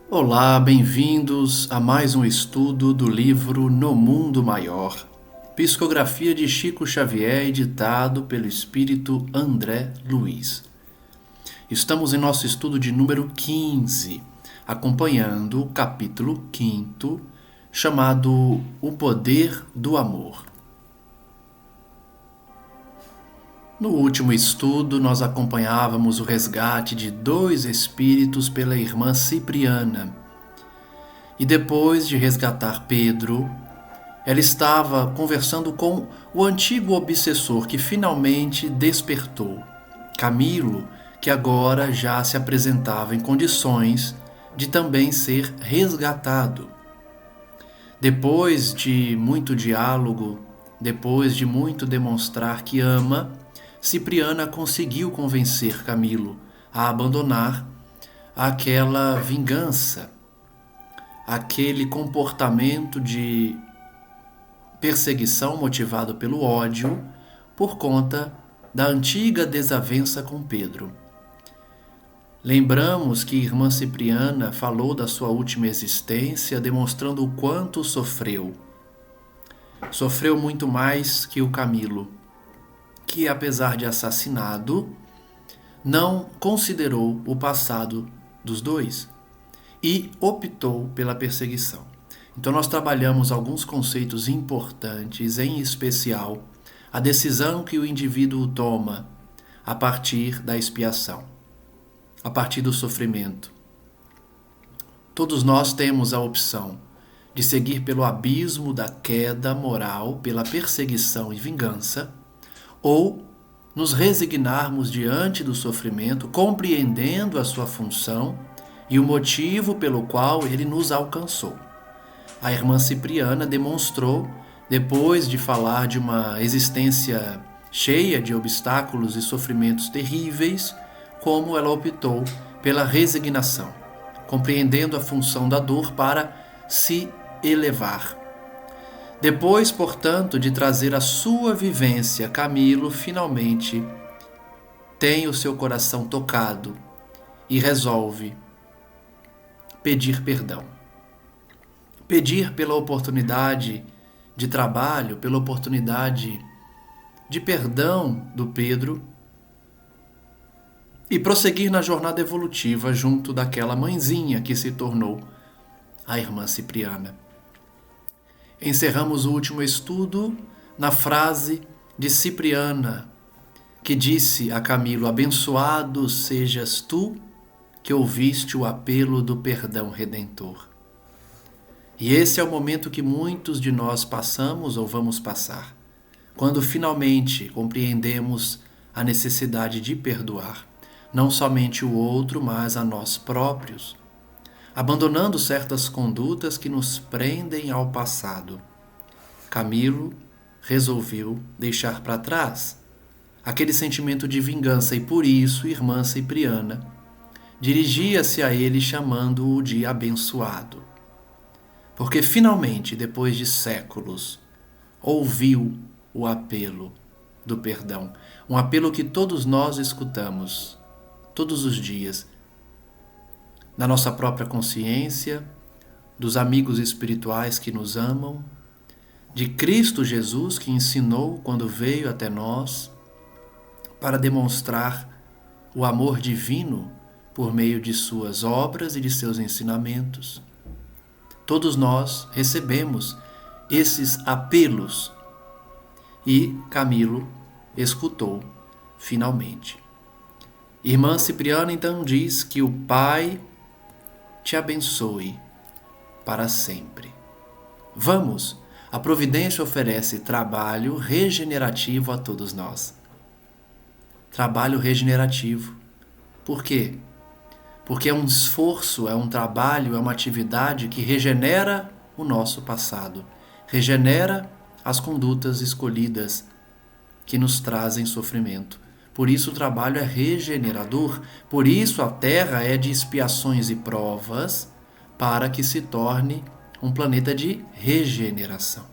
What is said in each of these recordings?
Olá, bem-vindos a mais um estudo do livro No Mundo Maior, psicografia de Chico Xavier, editado pelo espírito André Luiz. Estamos em nosso estudo de número 15, acompanhando o capítulo 5º, chamado O Poder do Amor. No último estudo, nós acompanhávamos o resgate de 2 espíritos pela irmã Cipriana. E depois de resgatar Pedro, ela estava conversando com o antigo obsessor que finalmente despertou, Camilo, que agora já se apresentava em condições de também ser resgatado. Depois de muito diálogo, depois de muito demonstrar que ama, Cipriana conseguiu convencer Camilo a abandonar aquela vingança, aquele comportamento de perseguição motivado pelo ódio por conta da antiga desavença com Pedro. Lembramos que irmã Cipriana falou da sua última existência, demonstrando o quanto sofreu. Sofreu muito mais que o Camilo, que, apesar de assassinado, não considerou o passado dos dois e optou pela perseguição. Então nós trabalhamos alguns conceitos importantes, em especial a decisão que o indivíduo toma a partir da expiação, a partir do sofrimento. Todos nós temos a opção de seguir pelo abismo da queda moral, pela perseguição e vingança, ou nos resignarmos diante do sofrimento, compreendendo a sua função e o motivo pelo qual ele nos alcançou. A irmã Cipriana demonstrou, depois de falar de uma existência cheia de obstáculos e sofrimentos terríveis, como ela optou pela resignação, compreendendo a função da dor para se elevar. Depois, portanto, de trazer a sua vivência, Camilo finalmente tem o seu coração tocado e resolve pedir perdão. Pedir pela oportunidade de trabalho, pela oportunidade de perdão do Pedro e prosseguir na jornada evolutiva junto daquela mãezinha que se tornou a irmã Cipriana. Encerramos o último estudo na frase de Cipriana, que disse a Camilo: abençoado sejas tu que ouviste o apelo do perdão redentor. E esse é o momento que muitos de nós passamos ou vamos passar, quando finalmente compreendemos a necessidade de perdoar, não somente o outro, mas a nós próprios, abandonando certas condutas que nos prendem ao passado. Camilo resolveu deixar para trás aquele sentimento de vingança e por isso irmã Cipriana dirigia-se a ele chamando-o de abençoado. Porque finalmente, depois de séculos, ouviu o apelo do perdão. Um apelo que todos nós escutamos todos os dias, na nossa própria consciência, dos amigos espirituais que nos amam, de Cristo Jesus que ensinou quando veio até nós para demonstrar o amor divino por meio de suas obras e de seus ensinamentos. Todos nós recebemos esses apelos e Camilo escutou finalmente. Irmã Cipriana então diz que o Pai te abençoe para sempre. Vamos, a providência oferece trabalho regenerativo a todos nós. Trabalho regenerativo. Por quê? Porque é um esforço, é um trabalho, é uma atividade que regenera o nosso passado, regenera as condutas escolhidas que nos trazem sofrimento. Por isso o trabalho é regenerador, por isso a Terra é de expiações e provas, para que se torne um planeta de regeneração.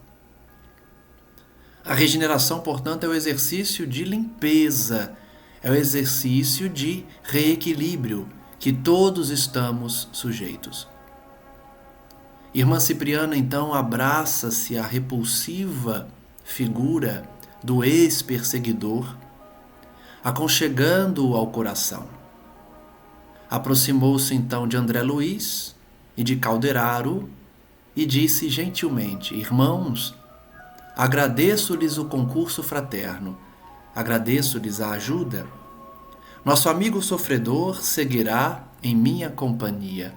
A regeneração, portanto, é o exercício de limpeza, é o exercício de reequilíbrio, que todos estamos sujeitos. Irmã Cipriana, então, abraça-se à repulsiva figura do ex-perseguidor, aconchegando-o ao coração. Aproximou-se, então, de André Luiz e de Calderaro e disse gentilmente: irmãos, agradeço-lhes o concurso fraterno, agradeço-lhes a ajuda. Nosso amigo sofredor seguirá em minha companhia.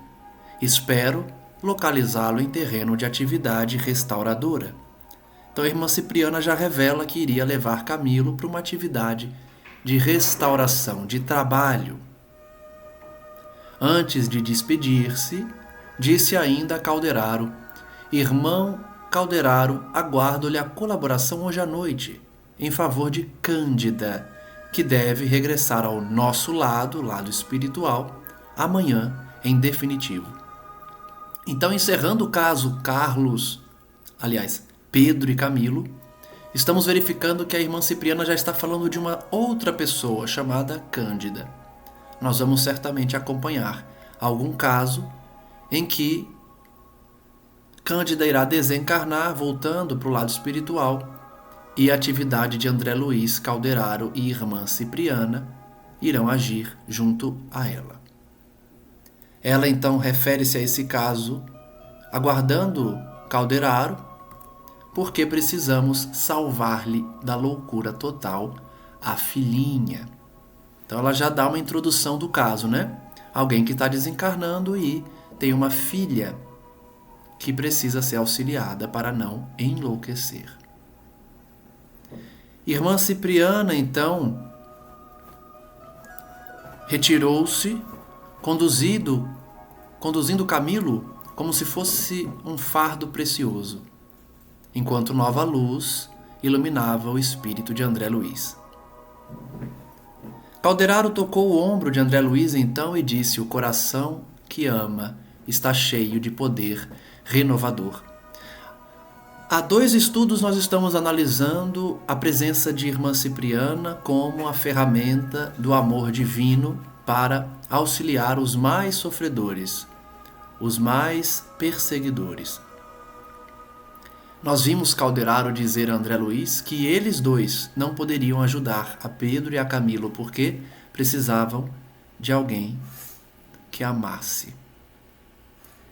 Espero localizá-lo em terreno de atividade restauradora. Então a irmã Cipriana já revela que iria levar Camilo para uma atividade de restauração, de trabalho. Antes de despedir-se, disse ainda a Calderaro: irmão Calderaro, aguardo-lhe a colaboração hoje à noite, em favor de Cândida, que deve regressar ao nosso lado espiritual, amanhã, em definitivo. Então, encerrando o caso Pedro e Camilo, estamos verificando que a irmã Cipriana já está falando de uma outra pessoa chamada Cândida. Nós vamos certamente acompanhar algum caso em que Cândida irá desencarnar, voltando para o lado espiritual, e a atividade de André Luiz, Calderaro e irmã Cipriana irão agir junto a ela. Ela então refere-se a esse caso, aguardando Calderaro, porque precisamos salvar-lhe da loucura total a filhinha. Então ela já dá uma introdução do caso, né? Alguém que está desencarnando e tem uma filha que precisa ser auxiliada para não enlouquecer. Irmã Cipriana, então, retirou-se, conduzindo Camilo como se fosse um fardo precioso, enquanto nova luz iluminava o espírito de André Luiz. Calderaro tocou o ombro de André Luiz então e disse: o coração que ama está cheio de poder renovador. Há 2 estudos nós estamos analisando a presença de irmã Cipriana como a ferramenta do amor divino para auxiliar os mais sofredores, os mais perseguidores. Nós vimos Calderaro dizer a André Luiz que eles dois não poderiam ajudar a Pedro e a Camilo porque precisavam de alguém que amasse.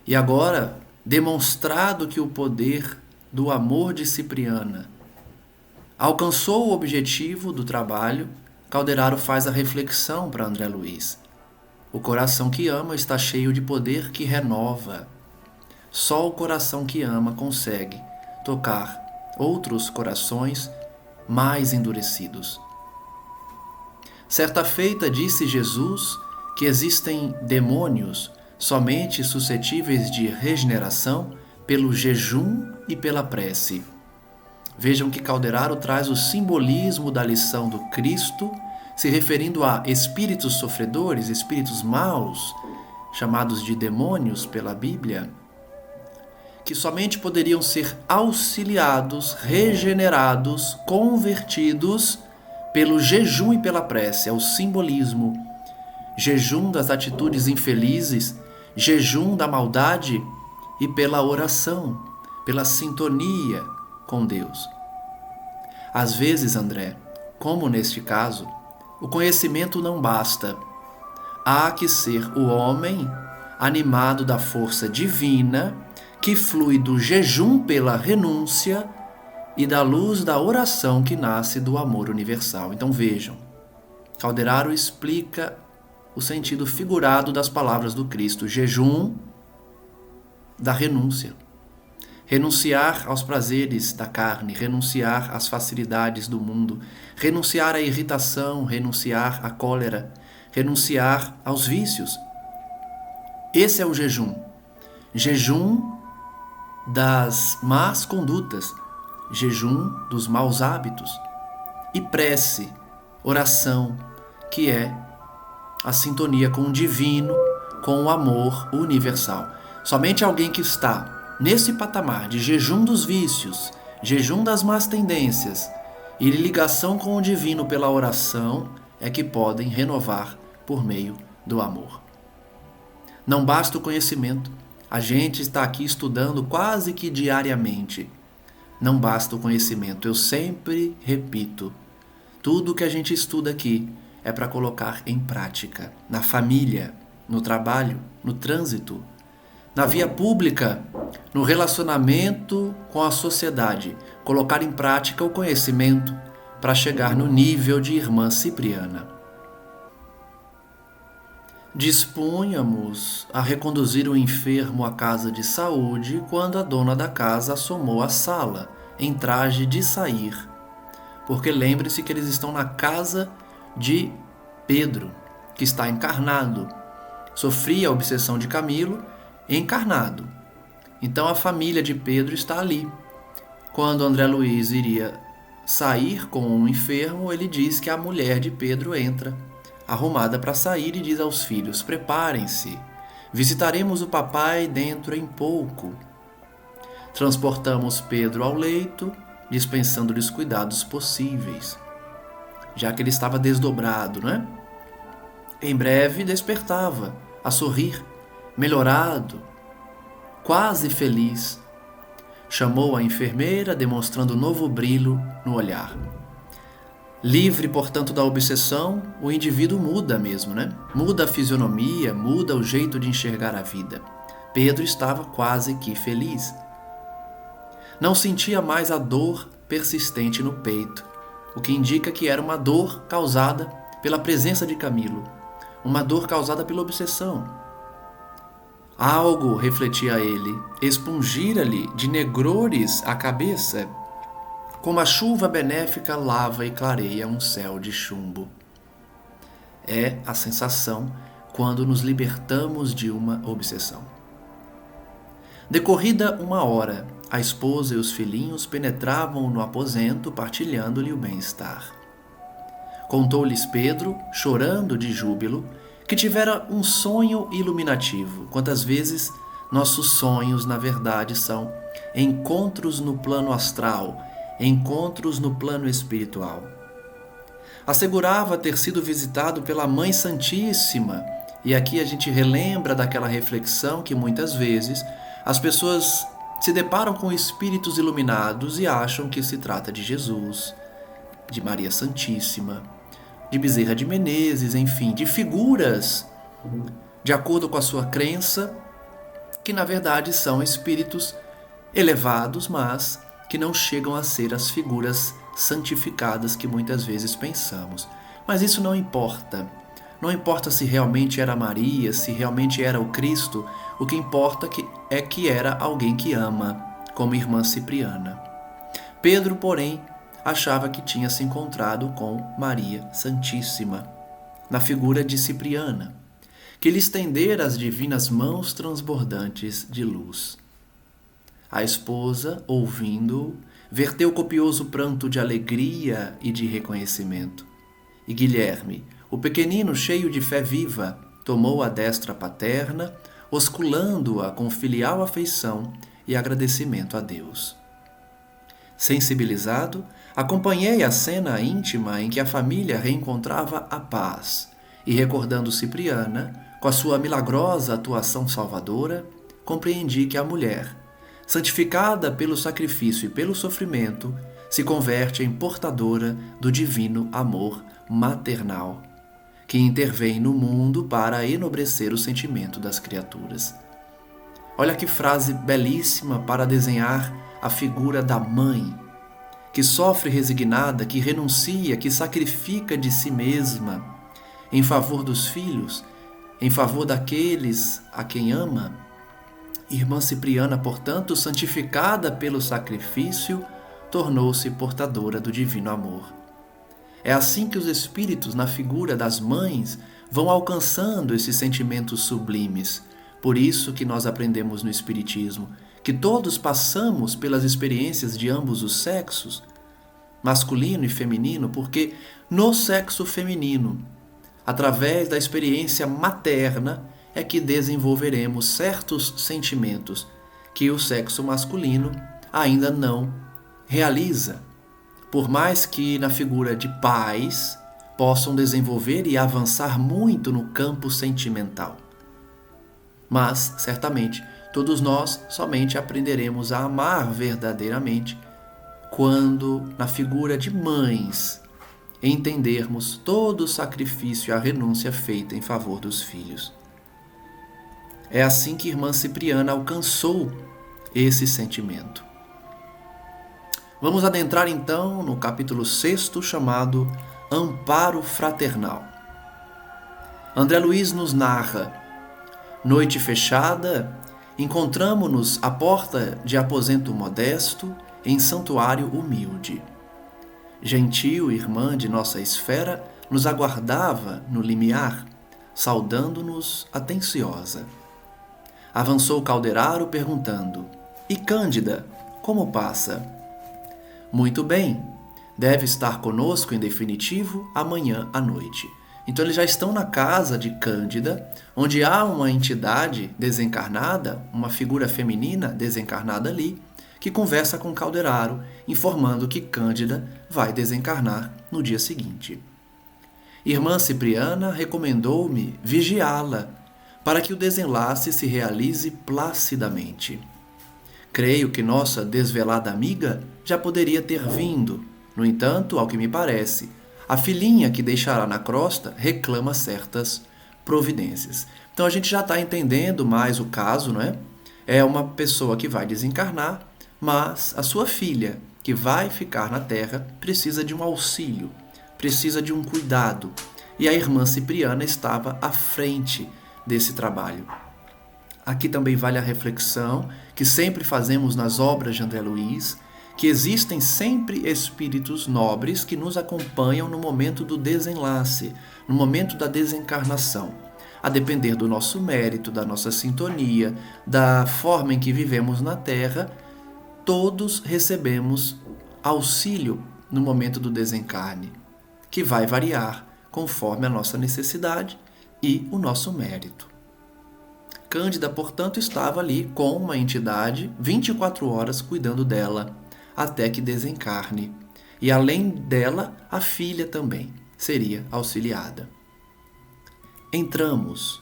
E agora, demonstrado que o poder do amor de Cipriana. Alcançou o objetivo do trabalho, Calderaro faz a reflexão para André Luiz. O coração que ama está cheio de poder que renova. Só o coração que ama consegue tocar outros corações mais endurecidos. Certa feita disse Jesus que existem demônios somente suscetíveis de regeneração pelo jejum e pela prece. Vejam que Calderaro traz o simbolismo da lição do Cristo, se referindo a espíritos sofredores, espíritos maus, chamados de demônios pela Bíblia, que somente poderiam ser auxiliados, regenerados, convertidos pelo jejum e pela prece. É o simbolismo. Jejum das atitudes infelizes, jejum da maldade e pela oração, pela sintonia com Deus. Às vezes, André, como neste caso, o conhecimento não basta. Há que ser o homem animado da força divina que flui do jejum pela renúncia e da luz da oração que nasce do amor universal. Então vejam, Calderaro explica o sentido figurado das palavras do Cristo: jejum da renúncia. Renunciar aos prazeres da carne, renunciar às facilidades do mundo, renunciar à irritação, renunciar à cólera, renunciar aos vícios. Esse é o jejum. Jejum das más condutas, jejum dos maus hábitos. E prece, oração, que é a sintonia com o divino, com o amor universal. Somente alguém que está nesse patamar de jejum dos vícios, jejum das más tendências e ligação com o divino pela oração é que podem renovar por meio do amor. Não basta o conhecimento. A gente está aqui estudando quase que diariamente. Não basta o conhecimento. Eu sempre repito, tudo que a gente estuda aqui é para colocar em prática, na família, no trabalho, no trânsito, na via pública, no relacionamento com a sociedade, colocar em prática o conhecimento para chegar no nível de irmã Cipriana. Dispunhamos a reconduzir o enfermo à casa de saúde quando a dona da casa assomou à sala, em traje de sair. Porque lembre-se que eles estão na casa de Pedro, que está encarnado. Sofria a obsessão de Camilo, encarnado. Então a família de Pedro está ali. Quando André Luiz iria sair com um enfermo, ele diz que a mulher de Pedro entra, arrumada para sair, e diz aos filhos: preparem-se, visitaremos o papai dentro em pouco. Transportamos Pedro ao leito, dispensando-lhe os cuidados possíveis, já que ele estava desdobrado, né? Em breve despertava, a sorrir, melhorado, quase feliz. Chamou a enfermeira, demonstrando novo brilho no olhar. Livre, portanto, da obsessão, o indivíduo muda mesmo, né? Muda a fisionomia, muda o jeito de enxergar a vida. Pedro estava quase que feliz. Não sentia mais a dor persistente no peito, o que indica que era uma dor causada pela presença de Camilo, uma dor causada pela obsessão. Algo, refletia ele, expungira-lhe de negrores a cabeça, como a chuva benéfica lava e clareia um céu de chumbo. É a sensação quando nos libertamos de uma obsessão. Decorrida 1 hora, a esposa e os filhinhos penetravam no aposento, partilhando-lhe o bem-estar. Contou-lhes Pedro, chorando de júbilo, que tivera um sonho iluminativo. Quantas vezes nossos sonhos, na verdade, são encontros no plano astral, encontros no plano espiritual. Assegurava ter sido visitado pela Mãe Santíssima, e aqui a gente relembra daquela reflexão que muitas vezes as pessoas se deparam com espíritos iluminados e acham que se trata de Jesus, de Maria Santíssima, de Bezerra de Menezes, enfim, de figuras, de acordo com a sua crença, que na verdade são espíritos elevados, mas que não chegam a ser as figuras santificadas que muitas vezes pensamos. Mas isso não importa. Não importa se realmente era Maria, se realmente era o Cristo, o que importa é que era alguém que ama, como irmã Cipriana. Pedro, porém, achava que tinha se encontrado com Maria Santíssima, na figura de Cipriana, que lhe estendera as divinas mãos transbordantes de luz. A esposa, ouvindo-o, verteu copioso pranto de alegria e de reconhecimento. E Guilherme, o pequenino cheio de fé viva, tomou a destra paterna, osculando-a com filial afeição e agradecimento a Deus. Sensibilizado, acompanhei a cena íntima em que a família reencontrava a paz e, recordando Cipriana, com a sua milagrosa atuação salvadora, compreendi que a mulher, santificada pelo sacrifício e pelo sofrimento, se converte em portadora do divino amor maternal, que intervém no mundo para enobrecer o sentimento das criaturas. Olha que frase belíssima para desenhar a figura da mãe, que sofre resignada, que renuncia, que sacrifica de si mesma em favor dos filhos, em favor daqueles a quem ama. Irmã Cipriana, portanto, santificada pelo sacrifício, tornou-se portadora do divino amor. É assim que os espíritos, na figura das mães, vão alcançando esses sentimentos sublimes. Por isso que nós aprendemos no Espiritismo que todos passamos pelas experiências de ambos os sexos, masculino e feminino, porque no sexo feminino, através da experiência materna, é que desenvolveremos certos sentimentos que o sexo masculino ainda não realiza. Por mais que na figura de pais possam desenvolver e avançar muito no campo sentimental. Mas, certamente, todos nós somente aprenderemos a amar verdadeiramente quando, na figura de mães, entendermos todo o sacrifício e a renúncia feita em favor dos filhos. É assim que irmã Cipriana alcançou esse sentimento. Vamos adentrar então no capítulo 6º, chamado Amparo Fraternal. André Luiz nos narra: noite fechada, encontramo-nos à porta de aposento modesto, em santuário humilde. Gentil irmã de nossa esfera nos aguardava no limiar, saudando-nos atenciosa. Avançou Calderaro perguntando: e Cândida, como passa? Muito bem, deve estar conosco em definitivo amanhã à noite. Então eles já estão na casa de Cândida, onde há uma entidade desencarnada, uma figura feminina desencarnada ali, que conversa com Calderaro, informando que Cândida vai desencarnar no dia seguinte. Irmã Cipriana recomendou-me vigiá-la, para que o desenlace se realize placidamente. Creio que nossa desvelada amiga já poderia ter vindo. No entanto, ao que me parece, a filhinha que deixará na crosta reclama certas providências. Então a gente já está entendendo mais o caso, não é? É uma pessoa que vai desencarnar, mas a sua filha, que vai ficar na terra, precisa de um auxílio, precisa de um cuidado. E a irmã Cipriana estava à frente desse trabalho. Aqui também vale a reflexão que sempre fazemos nas obras de André Luiz, que existem sempre espíritos nobres que nos acompanham no momento do desenlace, no momento da desencarnação. A depender do nosso mérito, da nossa sintonia, da forma em que vivemos na Terra, todos recebemos auxílio no momento do desencarne, que vai variar conforme a nossa necessidade e o nosso mérito. Cândida, portanto, estava ali com uma entidade 24 horas cuidando dela, até que desencarne. E além dela, a filha também seria auxiliada. Entramos.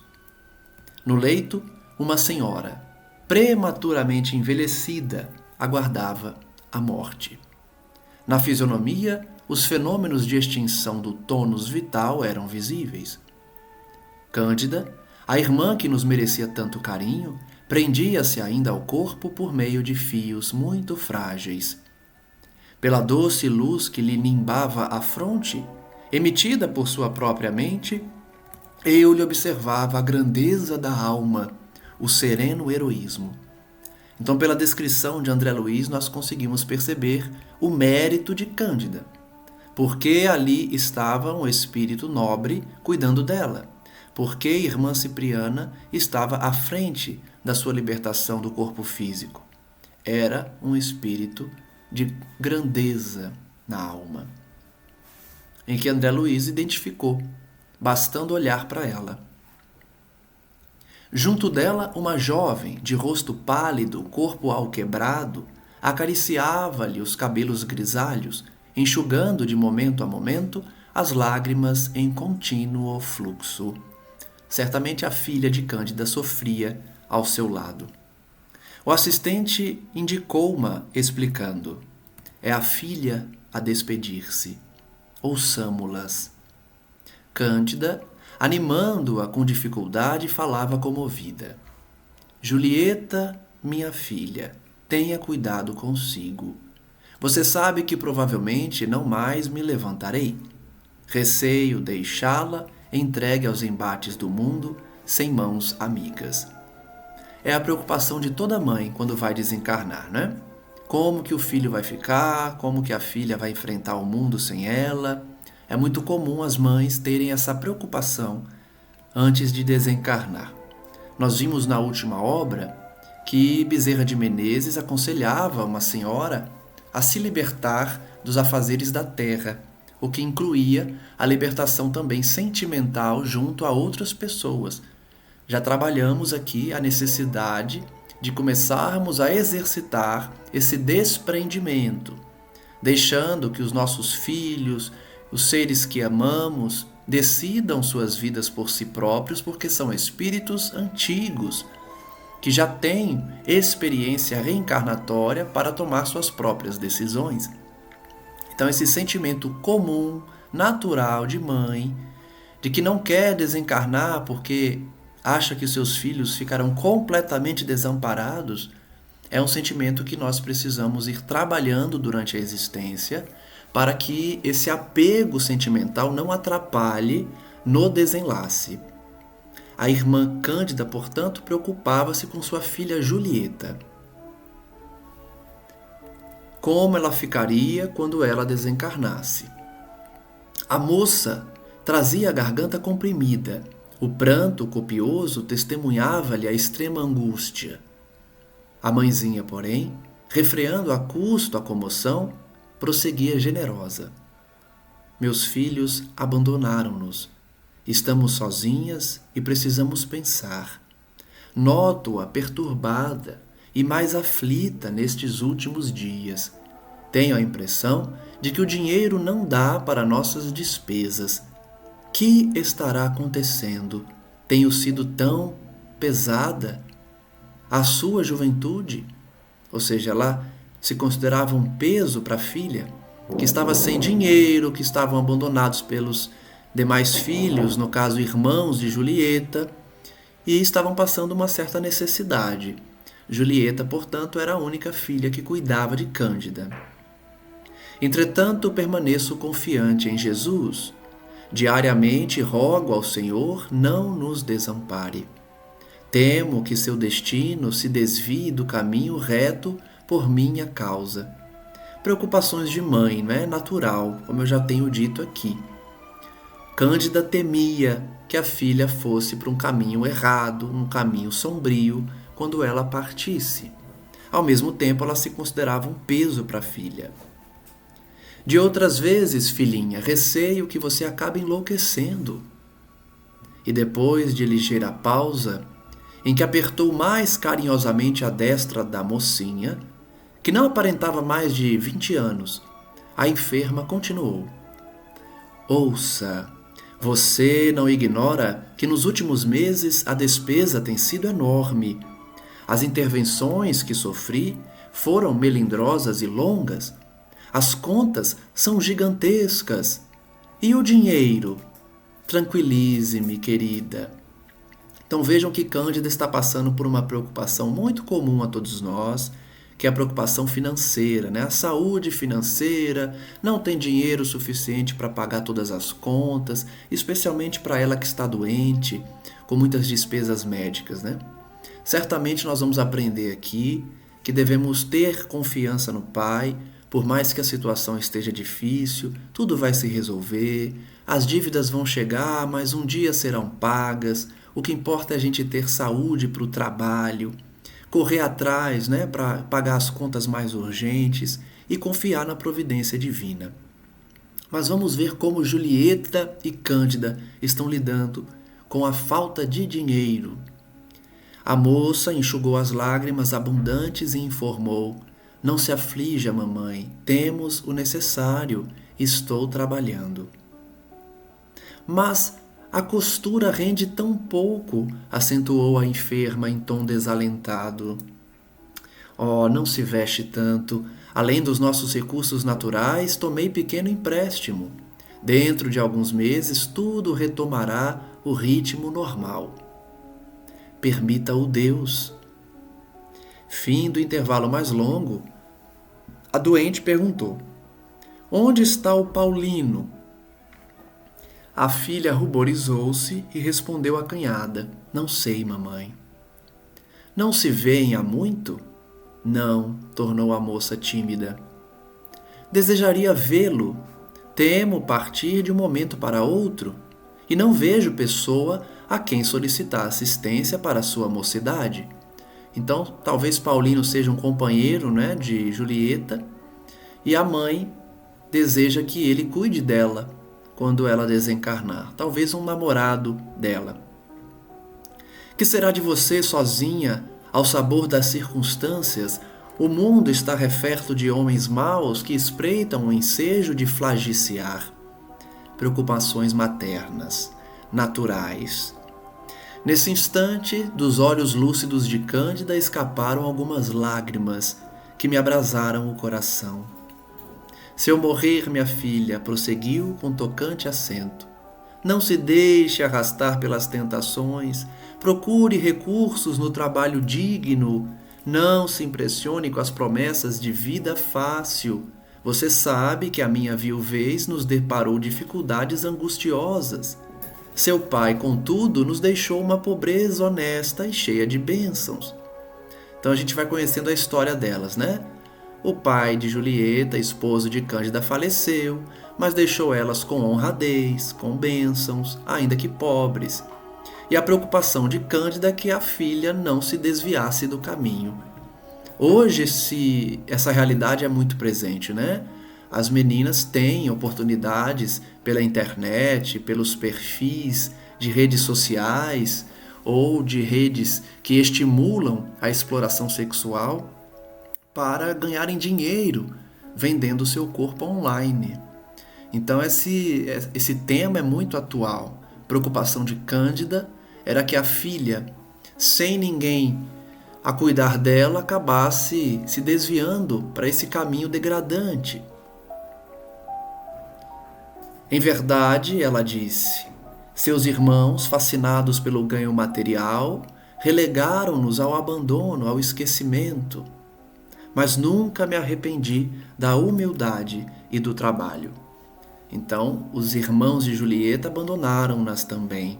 No leito, uma senhora, prematuramente envelhecida, aguardava a morte. Na fisionomia, os fenômenos de extinção do tônus vital eram visíveis. Cândida, a irmã que nos merecia tanto carinho, prendia-se ainda ao corpo por meio de fios muito frágeis, pela doce luz que lhe nimbava a fronte, emitida por sua própria mente, eu lhe observava a grandeza da alma, o sereno heroísmo. Então, pela descrição de André Luiz, nós conseguimos perceber o mérito de Cândida, porque ali estava um espírito nobre cuidando dela, porque irmã Cipriana estava à frente da sua libertação do corpo físico. Era um espírito de grandeza na alma, em que André Luiz identificou, bastando olhar para ela. Junto dela, uma jovem, de rosto pálido, corpo alquebrado, acariciava-lhe os cabelos grisalhos, enxugando de momento a momento as lágrimas em contínuo fluxo. Certamente a filha de Cândida sofria ao seu lado. O assistente indicou-ma, explicando: é a filha a despedir-se. Ouçamo-las. Cândida, animando-a com dificuldade, falava comovida: Julieta, minha filha, tenha cuidado consigo. Você sabe que provavelmente não mais me levantarei. Receio deixá-la entregue aos embates do mundo, sem mãos amigas. É a preocupação de toda mãe quando vai desencarnar, né? Como que o filho vai ficar, como que a filha vai enfrentar o mundo sem ela. É muito comum as mães terem essa preocupação antes de desencarnar. Nós vimos na última obra que Bezerra de Menezes aconselhava uma senhora a se libertar dos afazeres da terra, o que incluía a libertação também sentimental junto a outras pessoas. Já trabalhamos aqui a necessidade de começarmos a exercitar esse desprendimento, deixando que os nossos filhos, os seres que amamos, decidam suas vidas por si próprios, porque são espíritos antigos, que já têm experiência reencarnatória para tomar suas próprias decisões. Então, esse sentimento comum, natural de mãe, de que não quer desencarnar porque acha que seus filhos ficarão completamente desamparados, é um sentimento que nós precisamos ir trabalhando durante a existência para que esse apego sentimental não atrapalhe no desenlace. A irmã Cândida, portanto, preocupava-se com sua filha Julieta. Como ela ficaria quando ela desencarnasse? A moça trazia a garganta comprimida. O pranto copioso testemunhava-lhe a extrema angústia. A mãezinha, porém, refreando a custo a comoção, prosseguia generosa. Meus filhos abandonaram-nos. Estamos sozinhas e precisamos pensar. Noto-a perturbada e mais aflita nestes últimos dias. Tenho a impressão de que o dinheiro não dá para nossas despesas. Que estará acontecendo? Tenho sido tão pesada? A sua juventude, ou seja, ela se considerava um peso para a filha, que estava sem dinheiro, que estavam abandonados pelos demais filhos, no caso irmãos de Julieta, e estavam passando uma certa necessidade. Julieta, portanto, era a única filha que cuidava de Cândida. Entretanto, permaneço confiante em Jesus. Diariamente rogo ao Senhor não nos desampare. Temo que seu destino se desvie do caminho reto por minha causa. Preocupações de mãe, não é natural, como eu já tenho dito aqui. Cândida temia que a filha fosse para um caminho errado, um caminho sombrio, quando ela partisse. Ao mesmo tempo, ela se considerava um peso para a filha. De outras vezes, filhinha, receio que você acabe enlouquecendo. E depois de ligeira pausa, em que apertou mais carinhosamente a destra da mocinha, que não aparentava mais de 20 anos, a enferma continuou. Ouça, você não ignora que nos últimos meses a despesa tem sido enorme. As intervenções que sofri foram melindrosas e longas. As contas são gigantescas. E o dinheiro? Tranquilize-me, querida. Então vejam que Cândida está passando por uma preocupação muito comum a todos nós, que é a preocupação financeira, né? A saúde financeira, não tem dinheiro suficiente para pagar todas as contas, especialmente para ela que está doente, com muitas despesas médicas, né? Certamente nós vamos aprender aqui que devemos ter confiança no Pai, por mais que a situação esteja difícil, tudo vai se resolver, as dívidas vão chegar, mas um dia serão pagas. O que importa é a gente ter saúde para o trabalho, correr atrás, né, para pagar as contas mais urgentes e confiar na providência divina. Mas vamos ver como Julieta e Cândida estão lidando com a falta de dinheiro. A moça enxugou as lágrimas abundantes e informou: "Não se aflija, mamãe, temos o necessário, estou trabalhando." "Mas a costura rende tão pouco", acentuou a enferma em tom desalentado. "Oh, não se veste tanto. Além dos nossos recursos naturais, tomei pequeno empréstimo. Dentro de alguns meses, tudo retomará o ritmo normal." Permita-o Deus. Fim do intervalo mais longo, a doente perguntou: "Onde está o Paulino?" A filha ruborizou-se e respondeu acanhada: "Não sei, mamãe." "Não se vêem há muito?" "Não", tornou a moça tímida. "Desejaria vê-lo. Temo partir de um momento para outro e não vejo pessoa a quem solicitar assistência para a sua mocidade." Então, talvez Paulino seja um companheiro, né, de Julieta, e a mãe deseja que ele cuide dela quando ela desencarnar. Talvez um namorado dela. "Que será de você sozinha, ao sabor das circunstâncias? O mundo está referto de homens maus que espreitam o ensejo de flagiciar." Preocupações maternas, naturais. Nesse instante, dos olhos lúcidos de Cândida escaparam algumas lágrimas que me abrasaram o coração. "Se eu morrer, minha filha", prosseguiu com tocante acento, "não se deixe arrastar pelas tentações, procure recursos no trabalho digno, não se impressione com as promessas de vida fácil. Você sabe que a minha viuvez nos deparou dificuldades angustiosas. Seu pai, contudo, nos deixou uma pobreza honesta e cheia de bênçãos." Então a gente vai conhecendo a história delas, né? O pai de Julieta, esposo de Cândida, faleceu, mas deixou elas com honradez, com bênçãos, ainda que pobres. E a preocupação de Cândida é que a filha não se desviasse do caminho. Hoje essa realidade é muito presente, né? As meninas têm oportunidades pela internet, pelos perfis de redes sociais ou de redes que estimulam a exploração sexual para ganharem dinheiro vendendo seu corpo online. Então esse tema é muito atual. A preocupação de Cândida era que a filha, sem ninguém a cuidar dela, acabasse se desviando para esse caminho degradante. "Em verdade", ela disse, "seus irmãos, fascinados pelo ganho material, relegaram-nos ao abandono, ao esquecimento. Mas nunca me arrependi da humildade e do trabalho." Então, os irmãos de Julieta abandonaram-nas também.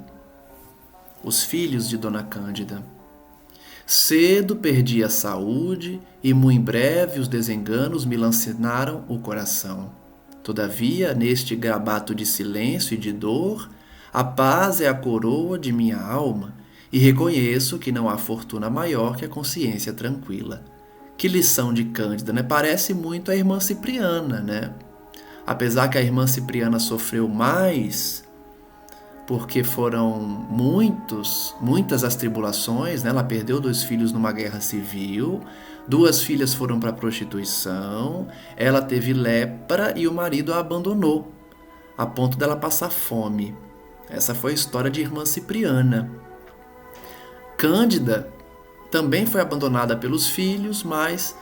Os filhos de Dona Cândida. "Cedo perdi a saúde e muito em breve os desenganos me lancinaram o coração. Todavia, neste grabato de silêncio e de dor, a paz é a coroa de minha alma e reconheço que não há fortuna maior que a consciência tranquila." Que lição de Cândida, né? Parece muito a irmã Cipriana, né? Apesar que a irmã Cipriana sofreu mais, porque foram muitas as tribulações, né? Ela perdeu 2 filhos numa guerra civil, 2 filhas foram para a prostituição, ela teve lepra e o marido a abandonou, a ponto dela passar fome. Essa foi a história de irmã Cipriana. Cândida também foi abandonada pelos filhos, mas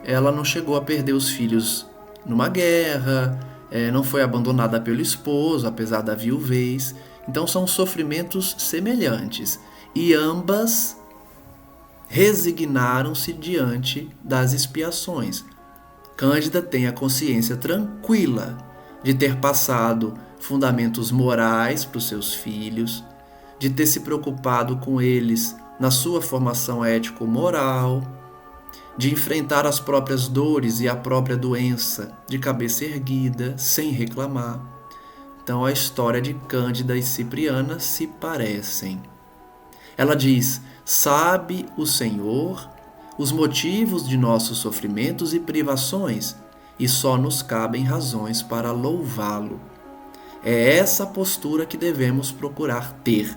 ela não chegou a perder os filhos numa guerra, não foi abandonada pelo esposo, apesar da viuvez. Então são sofrimentos semelhantes e ambas resignaram-se diante das expiações. Cândida tem a consciência tranquila de ter passado fundamentos morais para os seus filhos, de ter se preocupado com eles na sua formação ético-moral, de enfrentar as próprias dores e a própria doença de cabeça erguida, sem reclamar. Então a história de Cândida e Cipriana se parecem. Ela diz: sabe o Senhor os motivos de nossos sofrimentos e privações, e só nos cabem razões para louvá-lo. É essa postura que devemos procurar ter: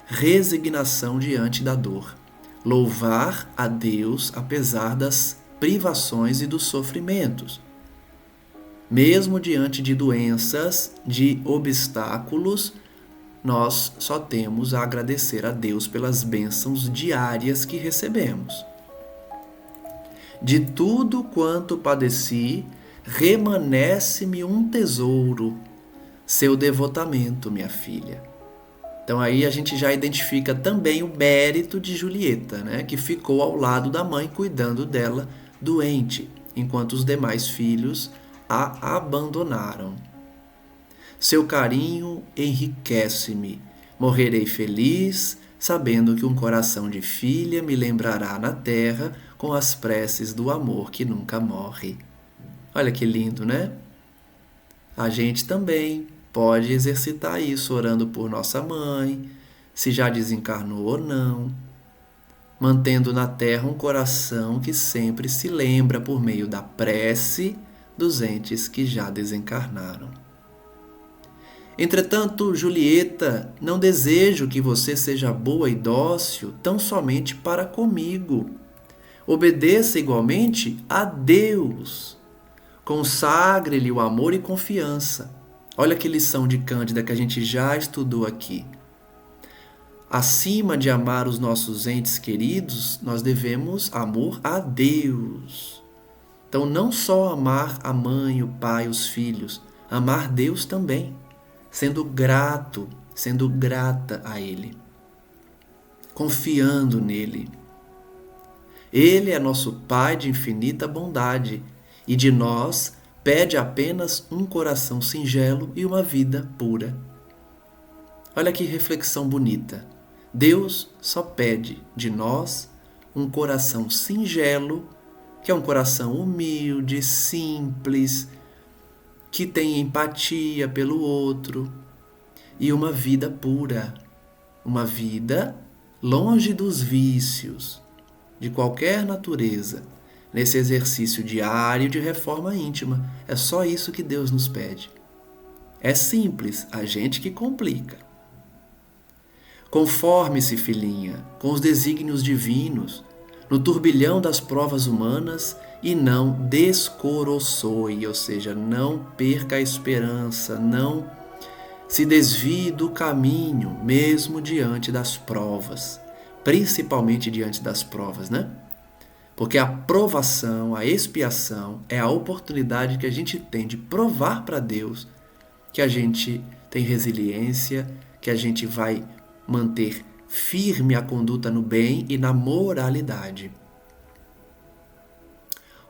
resignação diante da dor. Louvar a Deus apesar das privações e dos sofrimentos. Mesmo diante de doenças, de obstáculos, nós só temos a agradecer a Deus pelas bênçãos diárias que recebemos. De tudo quanto padeci, remanesce-me um tesouro, seu devotamento, minha filha. Então aí a gente já identifica também o mérito de Julieta, né, que ficou ao lado da mãe cuidando dela doente, enquanto os demais filhos a abandonaram. Seu carinho enriquece-me, morrerei feliz, sabendo que um coração de filha me lembrará na terra com as preces do amor que nunca morre. Olha que lindo, né? A gente também pode exercitar isso orando por nossa mãe, se já desencarnou ou não, mantendo na terra um coração que sempre se lembra por meio da prece dos entes que já desencarnaram. Entretanto, Julieta, não desejo que você seja boa e dócil tão somente para comigo. Obedeça igualmente a Deus. Consagre-lhe o amor e confiança. Olha que lição de Cândida que a gente já estudou aqui. Acima de amar os nossos entes queridos, nós devemos amor a Deus. Então, não só amar a mãe, o pai, os filhos, amar Deus também, sendo grato, sendo grata a Ele, confiando nele. Ele é nosso Pai de infinita bondade e de nós pede apenas um coração singelo e uma vida pura. Olha que reflexão bonita. Deus só pede de nós um coração singelo, que é um coração humilde, simples, que tem empatia pelo outro, e uma vida pura, uma vida longe dos vícios, de qualquer natureza, nesse exercício diário de reforma íntima. É só isso que Deus nos pede. É simples, a gente que complica. Conforme-se, filhinha, com os desígnios divinos, no turbilhão das provas humanas, e não descoroçoe, ou seja, não perca a esperança, não se desvie do caminho, mesmo diante das provas, principalmente diante das provas, né? Porque a provação, a expiação é a oportunidade que a gente tem de provar para Deus que a gente tem resiliência, que a gente vai manter firme a conduta no bem e na moralidade.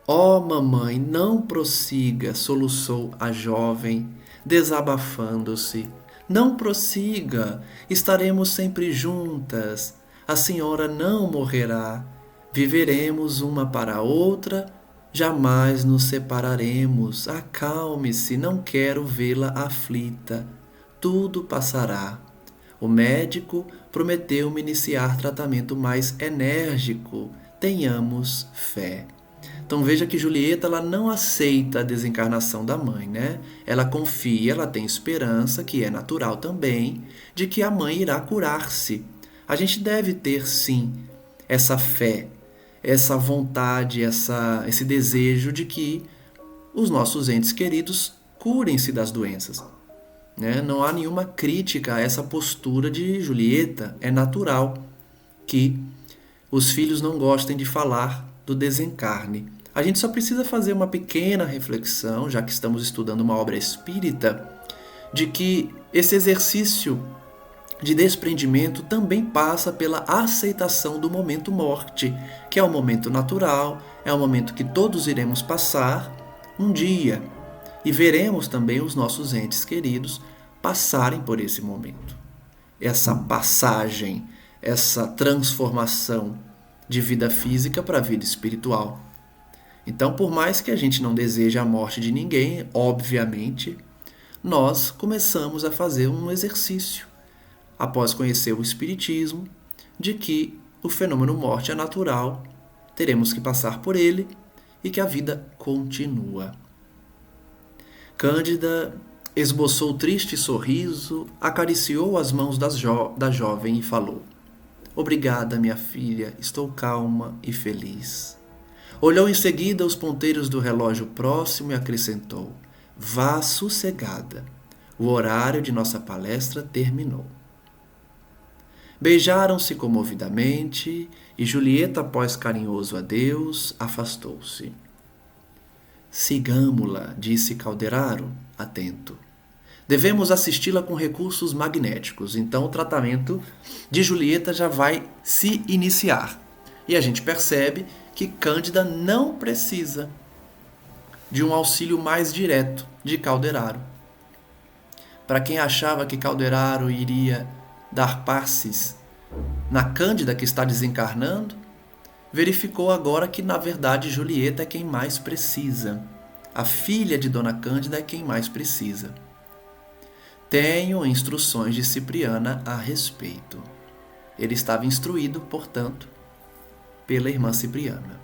Ó mamãe, não prossiga, soluçou a jovem, desabafando-se. Não prossiga, estaremos sempre juntas. A senhora não morrerá. Viveremos uma para a outra, jamais nos separaremos. Acalme-se, não quero vê-la aflita. Tudo passará. O médico prometeu-me iniciar tratamento mais enérgico. Tenhamos fé. Então veja que Julieta ela não aceita a desencarnação da mãe, né? Ela confia, ela tem esperança, que é natural também, de que a mãe irá curar-se. A gente deve ter, sim, essa fé, essa vontade, esse desejo de que os nossos entes queridos curem-se das doenças, né? Não há nenhuma crítica a essa postura de Julieta. É natural que os filhos não gostem de falar do desencarne. A gente só precisa fazer uma pequena reflexão, já que estamos estudando uma obra espírita, de que esse exercício de desprendimento também passa pela aceitação do momento morte, que é um momento natural, é um momento que todos iremos passar um dia e veremos também os nossos entes queridos passarem por esse momento. Essa passagem, essa transformação de vida física para a vida espiritual. Então, por mais que a gente não deseje a morte de ninguém, obviamente, nós começamos a fazer um exercício, após conhecer o Espiritismo, de que o fenômeno morte é natural, teremos que passar por ele e que a vida continua. Cândida esboçou triste sorriso, acariciou as mãos da jovem e falou: "Obrigada, minha filha, estou calma e feliz." Olhou em seguida os ponteiros do relógio próximo e acrescentou: "Vá sossegada, o horário de nossa palestra terminou." Beijaram-se comovidamente e Julieta, após carinhoso adeus, afastou-se. "Sigamo-la", disse Calderaro, atento. "Devemos assisti-la com recursos magnéticos." Então o tratamento de Julieta já vai se iniciar. E a gente percebe que Cândida não precisa de um auxílio mais direto de Calderaro. Para quem achava que Calderaro iria dar passes na Cândida que está desencarnando, verificou agora que, na verdade, Julieta é quem mais precisa. A filha de Dona Cândida é quem mais precisa. Tenho instruções de Cipriana a respeito. Ele estava instruído, portanto, pela irmã Cipriana.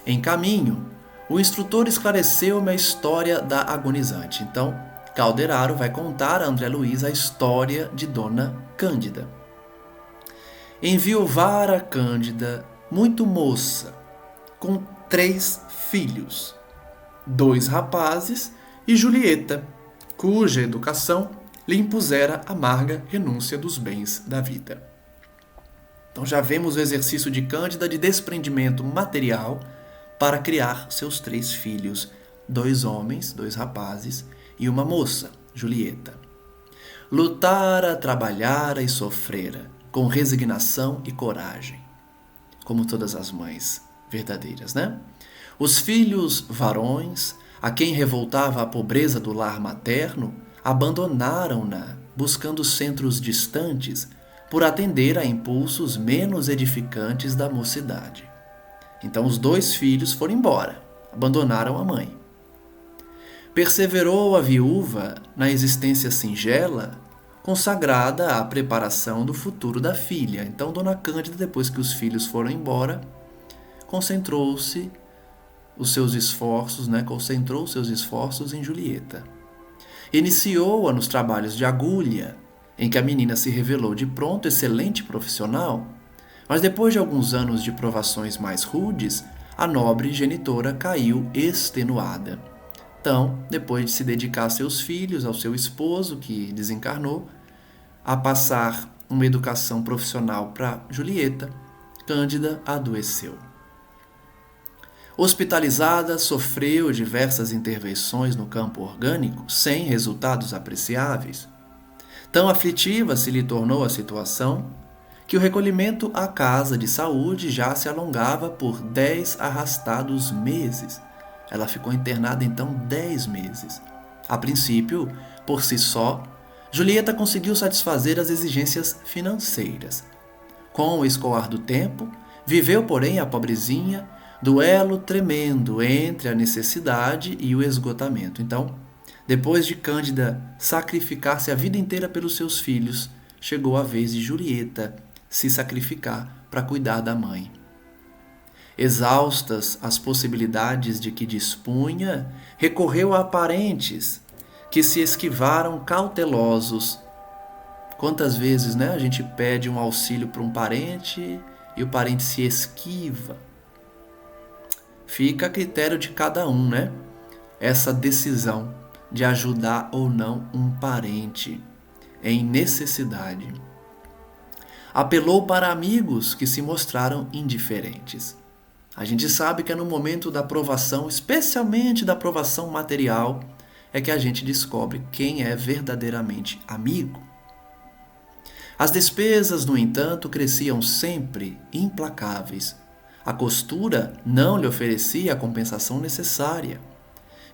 Em caminho, o instrutor esclareceu-me a história da agonizante. Então, Calderaro vai contar a André Luiz a história de Dona Cândida. Enviuvara Cândida, muito moça, com 3 filhos, 2 rapazes e Julieta, cuja educação lhe impusera amarga renúncia dos bens da vida. Então já vemos o exercício de Cândida de desprendimento material para criar seus 3 filhos, 2 homens, 2 rapazes e uma moça, Julieta. Lutara, trabalhara e sofrera, com resignação e coragem, como todas as mães verdadeiras, né? Os filhos varões, a quem revoltava a pobreza do lar materno, abandonaram-na, buscando centros distantes, por atender a impulsos menos edificantes da mocidade. Então os 2 filhos foram embora, abandonaram a mãe. Perseverou a viúva na existência singela, consagrada à preparação do futuro da filha. Então Dona Cândida, depois que os filhos foram embora, concentrou os seus esforços em Julieta. Iniciou-a nos trabalhos de agulha, em que a menina se revelou de pronto excelente profissional, mas depois de alguns anos de provações mais rudes, a nobre genitora caiu extenuada. Então, depois de se dedicar a seus filhos, ao seu esposo, que desencarnou, a passar uma educação profissional para Julieta, Cândida adoeceu. Hospitalizada, sofreu diversas intervenções no campo orgânico, sem resultados apreciáveis. Tão aflitiva se lhe tornou a situação, que o recolhimento à casa de saúde já se alongava por 10 arrastados meses. Ela ficou internada então 10 meses. A princípio, por si só, Julieta conseguiu satisfazer as exigências financeiras. Com o escoar do tempo, viveu, porém, a pobrezinha, duelo tremendo entre a necessidade e o esgotamento. Então, depois de Cândida sacrificar-se a vida inteira pelos seus filhos, chegou a vez de Julieta se sacrificar para cuidar da mãe. Exaustas as possibilidades de que dispunha, recorreu a parentes que se esquivaram cautelosos. Quantas vezes, né, a gente pede um auxílio para um parente e o parente se esquiva? Fica a critério de cada um, né? Essa decisão de ajudar ou não um parente em necessidade. Apelou para amigos que se mostraram indiferentes. A gente sabe que é no momento da provação, especialmente da provação material, é que a gente descobre quem é verdadeiramente amigo. As despesas, no entanto, cresciam sempre implacáveis. A costura não lhe oferecia a compensação necessária.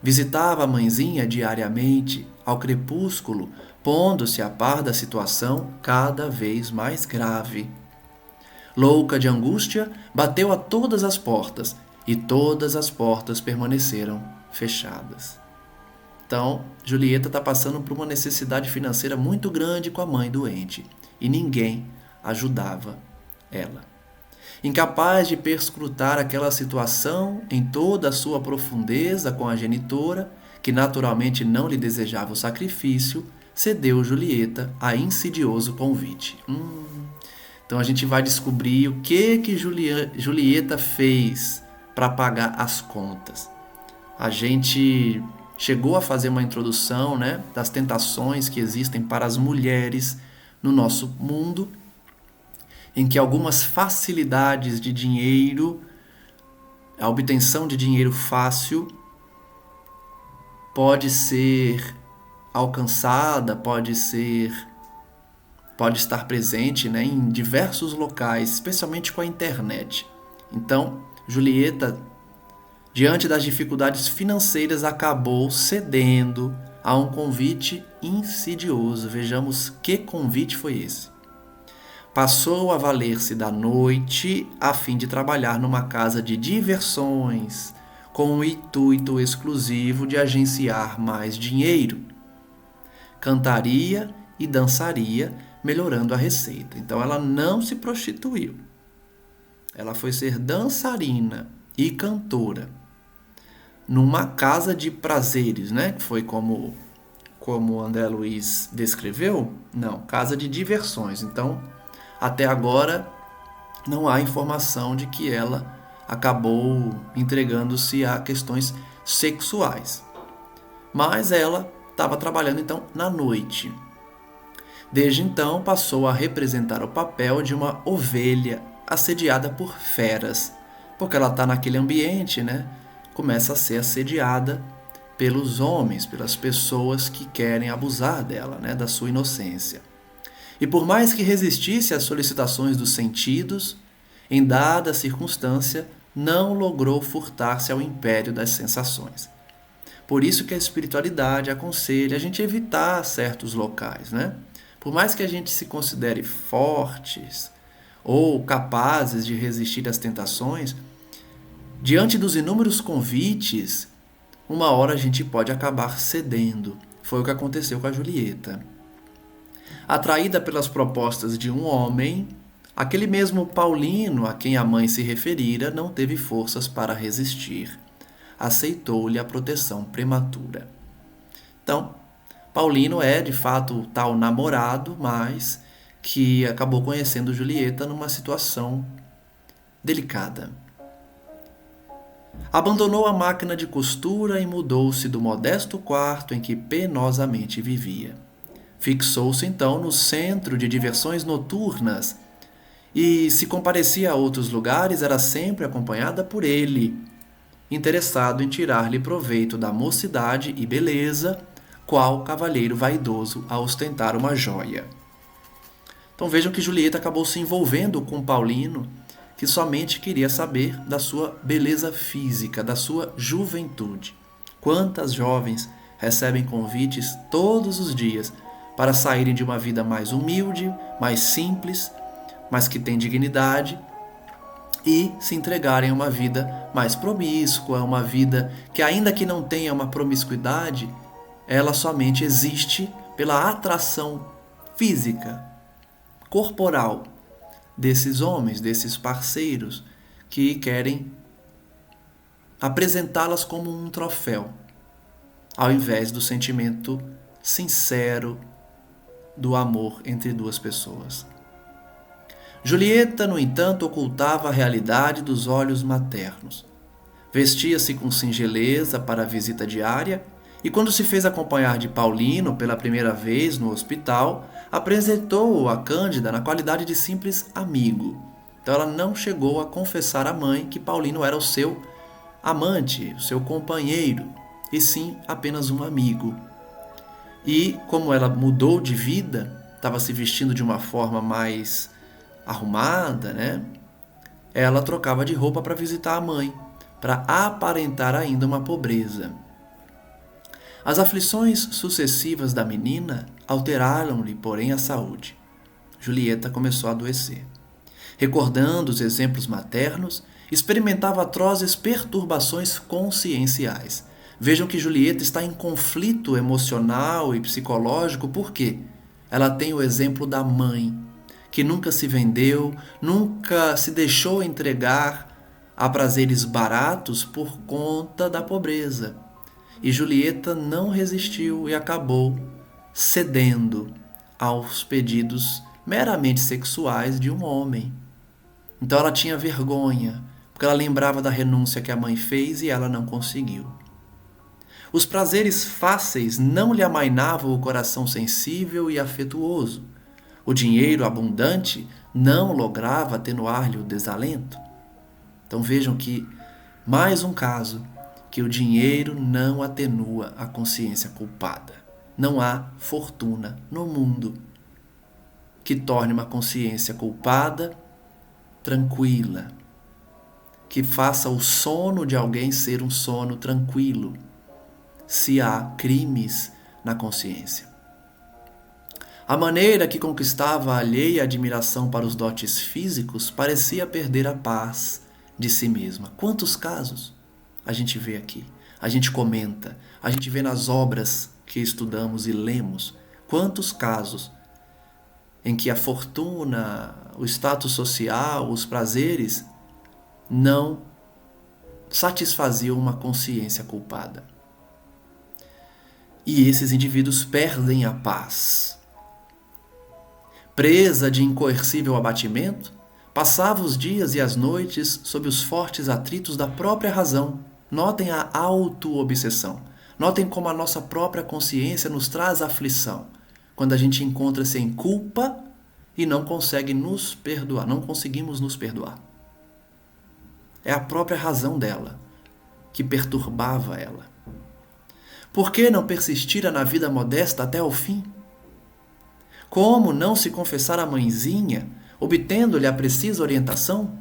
Visitava a mãezinha diariamente, ao crepúsculo, pondo-se a par da situação cada vez mais grave. Louca de angústia, bateu a todas as portas, e todas as portas permaneceram fechadas. Então, Julieta está passando por uma necessidade financeira muito grande com a mãe doente, e ninguém ajudava ela. Incapaz de perscrutar aquela situação em toda a sua profundeza com a genitora, que naturalmente não lhe desejava o sacrifício, cedeu Julieta a insidioso convite. Então a gente vai descobrir o que Julieta fez para pagar as contas. A gente chegou a fazer uma introdução, né, das tentações que existem para as mulheres no nosso mundo, em que algumas facilidades de dinheiro, a obtenção de dinheiro fácil, pode ser alcançada, pode estar presente, né, em diversos locais, especialmente com a internet. Então, Julieta, diante das dificuldades financeiras, acabou cedendo a um convite insidioso. Vejamos que convite foi esse. Passou a valer-se da noite a fim de trabalhar numa casa de diversões, com o intuito exclusivo de agenciar mais dinheiro. Cantaria e dançaria, melhorando a receita. Então ela não se prostituiu. Ela foi ser dançarina e cantora numa casa de prazeres, né? Que foi como André Luiz descreveu. Não, casa de diversões. Então, até agora, não há informação de que ela acabou entregando-se a questões sexuais. Mas ela estava trabalhando, então, na noite. Desde então, passou a representar o papel de uma ovelha assediada por feras, porque ela está naquele ambiente, né? Começa a ser assediada pelos homens, pelas pessoas que querem abusar dela, né? Da sua inocência. E por mais que resistisse às solicitações dos sentidos, em dada circunstância, não logrou furtar-se ao império das sensações. Por isso que a espiritualidade aconselha a gente evitar certos locais, né? Por mais que a gente se considere fortes ou capazes de resistir às tentações, diante dos inúmeros convites, uma hora a gente pode acabar cedendo. Foi o que aconteceu com a Julieta. Atraída pelas propostas de um homem, aquele mesmo Paulino a quem a mãe se referira não teve forças para resistir. Aceitou-lhe a proteção prematura. Então, Paulino é, de fato, o tal namorado, mas que acabou conhecendo Julieta numa situação delicada. Abandonou a máquina de costura e mudou-se do modesto quarto em que penosamente vivia. Fixou-se, então, no centro de diversões noturnas e, se comparecia a outros lugares, era sempre acompanhada por ele, interessado em tirar-lhe proveito da mocidade e beleza, qual cavalheiro vaidoso a ostentar uma joia. Então vejam que Julieta acabou se envolvendo com Paulino, que somente queria saber da sua beleza física, da sua juventude. Quantas jovens recebem convites todos os dias para saírem de uma vida mais humilde, mais simples, mas que tem dignidade, e se entregarem a uma vida mais promíscua, uma vida que, ainda que não tenha uma promiscuidade, ela somente existe pela atração física, corporal desses homens, desses parceiros que querem apresentá-las como um troféu, ao invés do sentimento sincero do amor entre duas pessoas. Julieta, no entanto, ocultava a realidade dos olhos maternos. Vestia-se com singeleza para a visita diária e, quando se fez acompanhar de Paulino pela primeira vez no hospital, apresentou-o a Cândida na qualidade de simples amigo. Então ela não chegou a confessar à mãe que Paulino era o seu amante, o seu companheiro, e sim apenas um amigo. E, como ela mudou de vida, estava se vestindo de uma forma mais arrumada, né? Ela trocava de roupa para visitar a mãe, para aparentar ainda uma pobreza. As aflições sucessivas da menina alteraram-lhe, porém, a saúde. Julieta começou a adoecer. Recordando os exemplos maternos, experimentava atrozes perturbações conscienciais. Vejam que Julieta está em conflito emocional e psicológico porque ela tem o exemplo da mãe, que nunca se vendeu, nunca se deixou entregar a prazeres baratos por conta da pobreza. E Julieta não resistiu e acabou cedendo aos pedidos meramente sexuais de um homem. Então ela tinha vergonha, porque ela lembrava da renúncia que a mãe fez e ela não conseguiu. Os prazeres fáceis não lhe amainavam o coração sensível e afetuoso. O dinheiro abundante não lograva atenuar-lhe o desalento. Então vejam que, mais um caso, que o dinheiro não atenua a consciência culpada. Não há fortuna no mundo que torne uma consciência culpada tranquila, que faça o sono de alguém ser um sono tranquilo, se há crimes na consciência. A maneira que conquistava a alheia admiração para os dotes físicos parecia perder a paz de si mesma. Quantos casos a gente vê aqui, a gente comenta, a gente vê nas obras que estudamos e lemos. Quantos casos em que a fortuna, o status social, os prazeres não satisfaziam uma consciência culpada. E esses indivíduos perdem a paz. Presa de incoercível abatimento, passava os dias e as noites sob os fortes atritos da própria razão. Notem a auto-obsessão. Notem como a nossa própria consciência nos traz aflição. Quando a gente encontra-se em culpa e não consegue nos perdoar, não conseguimos nos perdoar. É a própria razão dela que perturbava ela. Por que não persistira na vida modesta até o fim? Como não se confessar à mãezinha, obtendo-lhe a precisa orientação?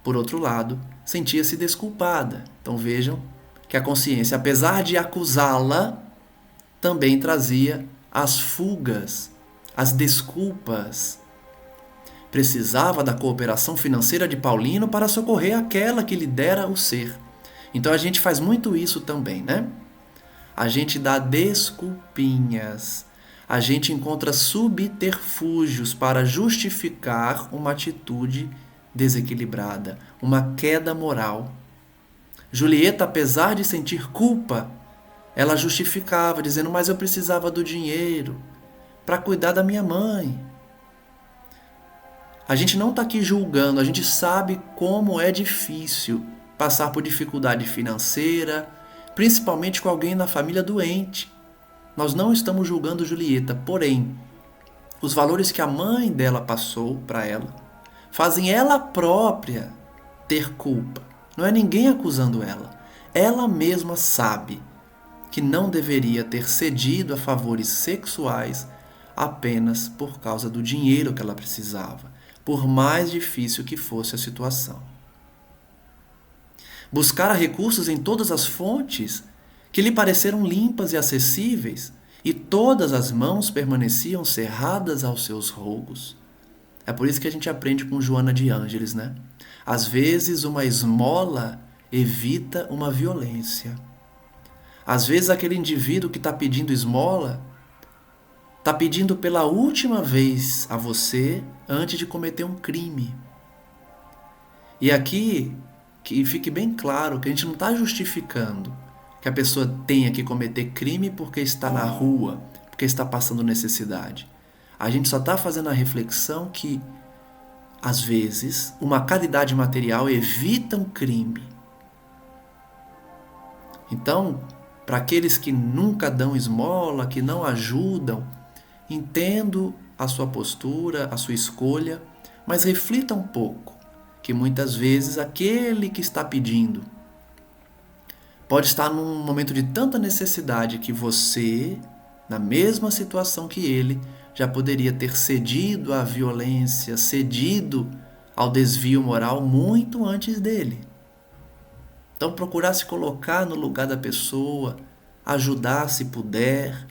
Por outro lado, sentia-se desculpada. Então vejam que a consciência, apesar de acusá-la, também trazia as fugas, as desculpas. Precisava da cooperação financeira de Paulino para socorrer aquela que lhe dera o ser. Então a gente faz muito isso também, né? A gente dá desculpinhas. A gente encontra subterfúgios para justificar uma atitude desequilibrada, uma queda moral. Julieta, apesar de sentir culpa, ela justificava, dizendo: mas eu precisava do dinheiro para cuidar da minha mãe. A gente não está aqui julgando, a gente sabe como é difícil passar por dificuldade financeira, principalmente com alguém na família doente. Nós não estamos julgando Julieta, porém, os valores que a mãe dela passou para ela fazem ela própria ter culpa. Não é ninguém acusando ela. Ela mesma sabe que não deveria ter cedido a favores sexuais apenas por causa do dinheiro que ela precisava, por mais difícil que fosse a situação. Buscara recursos em todas as fontes que lhe pareceram limpas e acessíveis, e todas as mãos permaneciam cerradas aos seus rogos. É por isso que a gente aprende com Joana de Ângeles, né? Às vezes uma esmola evita uma violência. Às vezes aquele indivíduo que está pedindo esmola está pedindo pela última vez a você antes de cometer um crime. E aqui, que fique bem claro que a gente não está justificando que a pessoa tenha que cometer crime porque está na rua, porque está passando necessidade. A gente só está fazendo a reflexão que, às vezes, uma caridade material evita um crime. Então, para aqueles que nunca dão esmola, que não ajudam, entendo a sua postura, a sua escolha, mas reflita um pouco, que muitas vezes aquele que está pedindo pode estar num momento de tanta necessidade que você, na mesma situação que ele, já poderia ter cedido à violência, cedido ao desvio moral muito antes dele. Então, procurar se colocar no lugar da pessoa, ajudar se puder,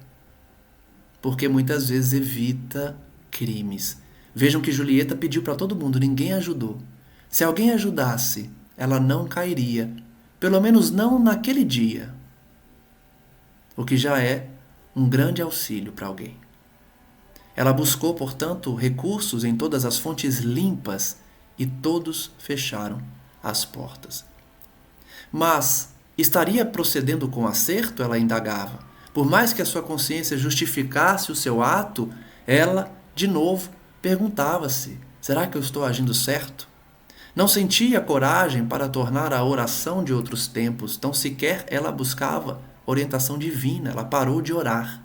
porque muitas vezes evita crimes. Vejam que Julieta pediu para todo mundo, ninguém ajudou. Se alguém ajudasse, ela não cairia, pelo menos não naquele dia, o que já é um grande auxílio para alguém. Ela buscou, portanto, recursos em todas as fontes limpas e todos fecharam as portas. Mas estaria procedendo com acerto? Ela indagava. Por mais que a sua consciência justificasse o seu ato, ela, de novo, perguntava-se: será que eu estou agindo certo? Não sentia coragem para tornar a oração de outros tempos, tão sequer ela buscava orientação divina, ela parou de orar.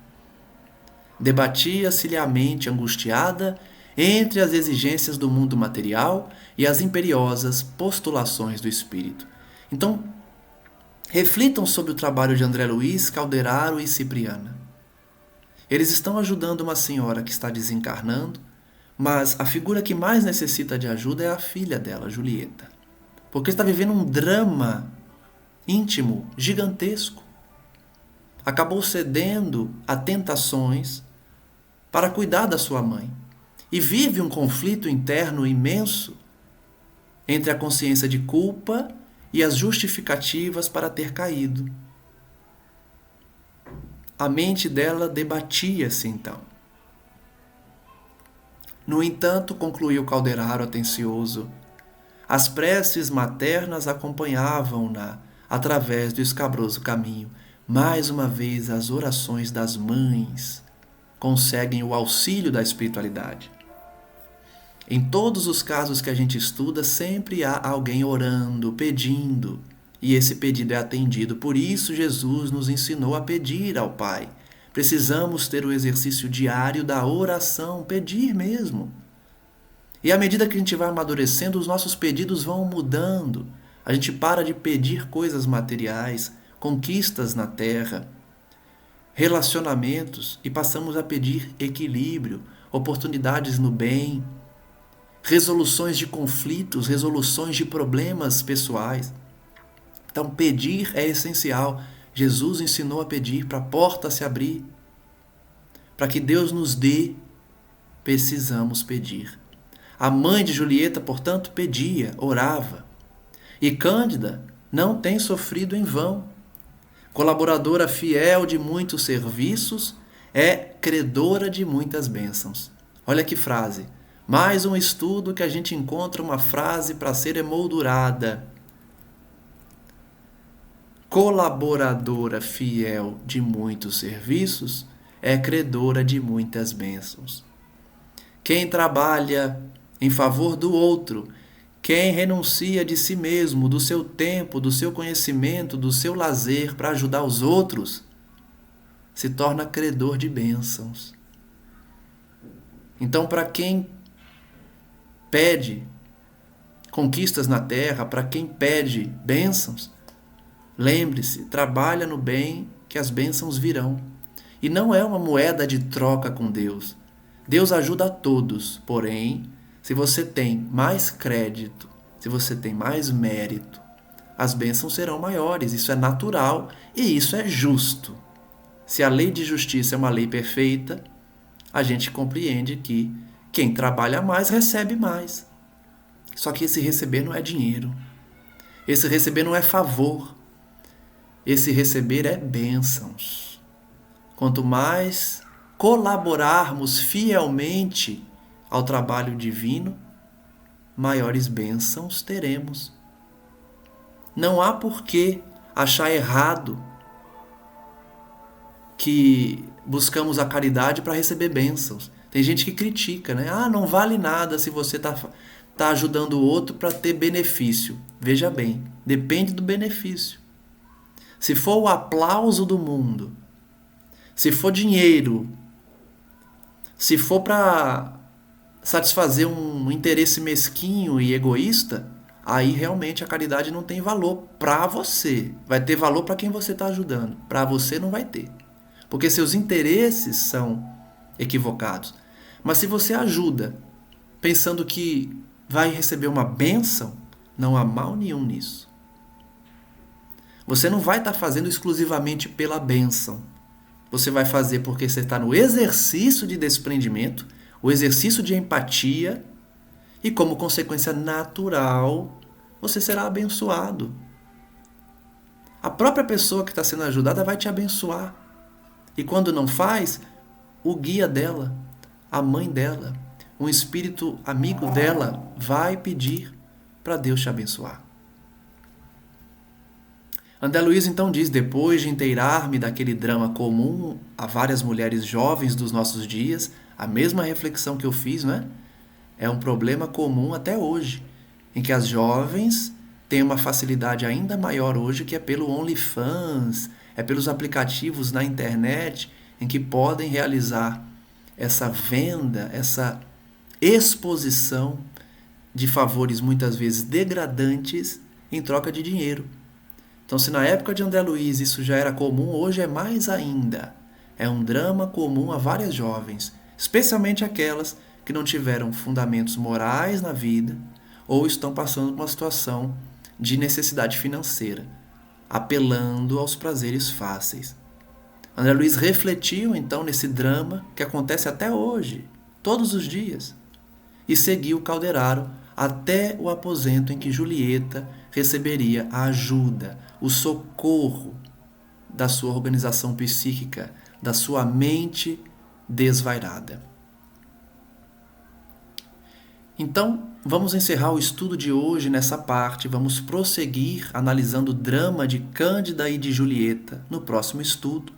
Debatia-se-lhe a mente angustiada entre as exigências do mundo material e as imperiosas postulações do espírito. Então, reflitam sobre o trabalho de André Luiz, Calderaro e Cipriana. Eles estão ajudando uma senhora que está desencarnando, mas a figura que mais necessita de ajuda é a filha dela, Julieta, porque está vivendo um drama íntimo, gigantesco. Acabou cedendo a tentações para cuidar da sua mãe e vive um conflito interno imenso entre a consciência de culpa e as justificativas para ter caído. A mente dela debatia-se então. No entanto, concluiu Calderaro atencioso, as preces maternas acompanhavam-na através do escabroso caminho. Mais uma vez, as orações das mães conseguem o auxílio da espiritualidade. Em todos os casos que a gente estuda, sempre há alguém orando, pedindo, e esse pedido é atendido. Por isso, Jesus nos ensinou a pedir ao Pai. Precisamos ter o exercício diário da oração, pedir mesmo. E à medida que a gente vai amadurecendo, os nossos pedidos vão mudando. A gente para de pedir coisas materiais, conquistas na terra, relacionamentos, e passamos a pedir equilíbrio, oportunidades no bem, resoluções de conflitos, resoluções de problemas pessoais. Então, pedir é essencial. Jesus ensinou a pedir para a porta se abrir. Para que Deus nos dê, precisamos pedir. A mãe de Julieta, portanto, pedia, orava. E Cândida não tem sofrido em vão. Colaboradora fiel de muitos serviços, é credora de muitas bênçãos. Olha que frase. Mais um estudo que a gente encontra uma frase para ser emoldurada. Colaboradora fiel de muitos serviços é credora de muitas bênçãos. Quem trabalha em favor do outro, quem renuncia de si mesmo, do seu tempo, do seu conhecimento, do seu lazer para ajudar os outros, se torna credor de bênçãos. Então, para quem pede conquistas na terra, para quem pede bênçãos, lembre-se, trabalha no bem que as bênçãos virão. E não é uma moeda de troca com Deus. Deus ajuda a todos, porém, se você tem mais crédito, se você tem mais mérito, as bênçãos serão maiores. Isso é natural e isso é justo. Se a lei de justiça é uma lei perfeita, a gente compreende que quem trabalha mais recebe mais. Só que esse receber não é dinheiro. Esse receber não é favor. Esse receber é bênçãos. Quanto mais colaborarmos fielmente ao trabalho divino, maiores bênçãos teremos. Não há por que achar errado que buscamos a caridade para receber bênçãos. Tem gente que critica, né? Não vale nada se você tá ajudando o outro para ter benefício. Veja bem, depende do benefício. Se for o aplauso do mundo, se for dinheiro, se for para satisfazer um interesse mesquinho e egoísta, aí realmente a caridade não tem valor para você. Vai ter valor para quem você está ajudando. Para você não vai ter. Porque seus interesses são equivocados. Mas se você ajuda pensando que vai receber uma bênção, não há mal nenhum nisso. Você não vai estar fazendo exclusivamente pela bênção. Você vai fazer porque você está no exercício de desprendimento, o exercício de empatia, e como consequência natural, você será abençoado. A própria pessoa que está sendo ajudada vai te abençoar. E quando não faz, o guia dela, a mãe dela, um espírito amigo dela vai pedir para Deus te abençoar. André Luiz então diz: depois de inteirar-me daquele drama comum a várias mulheres jovens dos nossos dias, a mesma reflexão que eu fiz, não é? É um problema comum até hoje, em que as jovens têm uma facilidade ainda maior hoje, que é pelo OnlyFans, é pelos aplicativos na internet, em que podem realizar essa venda, essa exposição de favores muitas vezes degradantes em troca de dinheiro. Então, se na época de André Luiz isso já era comum, hoje é mais ainda. É um drama comum a várias jovens, especialmente aquelas que não tiveram fundamentos morais na vida ou estão passando por uma situação de necessidade financeira, apelando aos prazeres fáceis. André Luiz refletiu então nesse drama que acontece até hoje, todos os dias, e seguiu Calderaro até o aposento em que Julieta receberia a ajuda, o socorro da sua organização psíquica, da sua mente desvairada. Então, vamos encerrar o estudo de hoje nessa parte, vamos prosseguir analisando o drama de Cândida e de Julieta no próximo estudo,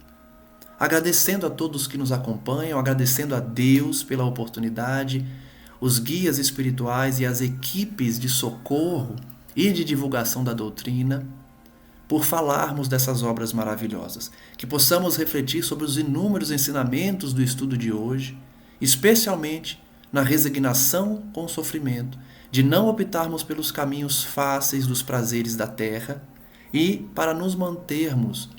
agradecendo a todos que nos acompanham, agradecendo a Deus pela oportunidade, os guias espirituais e as equipes de socorro e de divulgação da doutrina, por falarmos dessas obras maravilhosas, que possamos refletir sobre os inúmeros ensinamentos do estudo de hoje, especialmente na resignação com o sofrimento, de não optarmos pelos caminhos fáceis dos prazeres da terra e para nos mantermos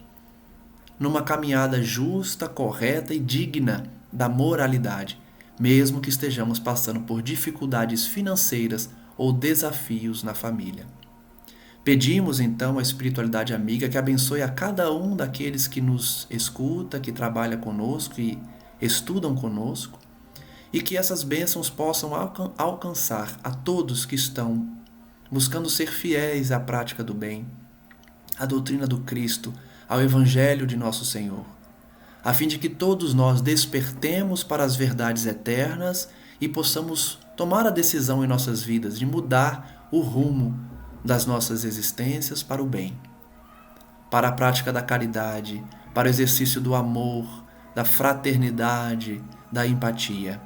numa caminhada justa, correta e digna da moralidade, mesmo que estejamos passando por dificuldades financeiras ou desafios na família. Pedimos então à espiritualidade amiga que abençoe a cada um daqueles que nos escuta, que trabalha conosco e estudam conosco, e que essas bênçãos possam alcançar a todos que estão buscando ser fiéis à prática do bem, à doutrina do Cristo, ao Evangelho de nosso Senhor, a fim de que todos nós despertemos para as verdades eternas e possamos tomar a decisão em nossas vidas de mudar o rumo das nossas existências para o bem, para a prática da caridade, para o exercício do amor, da fraternidade, da empatia.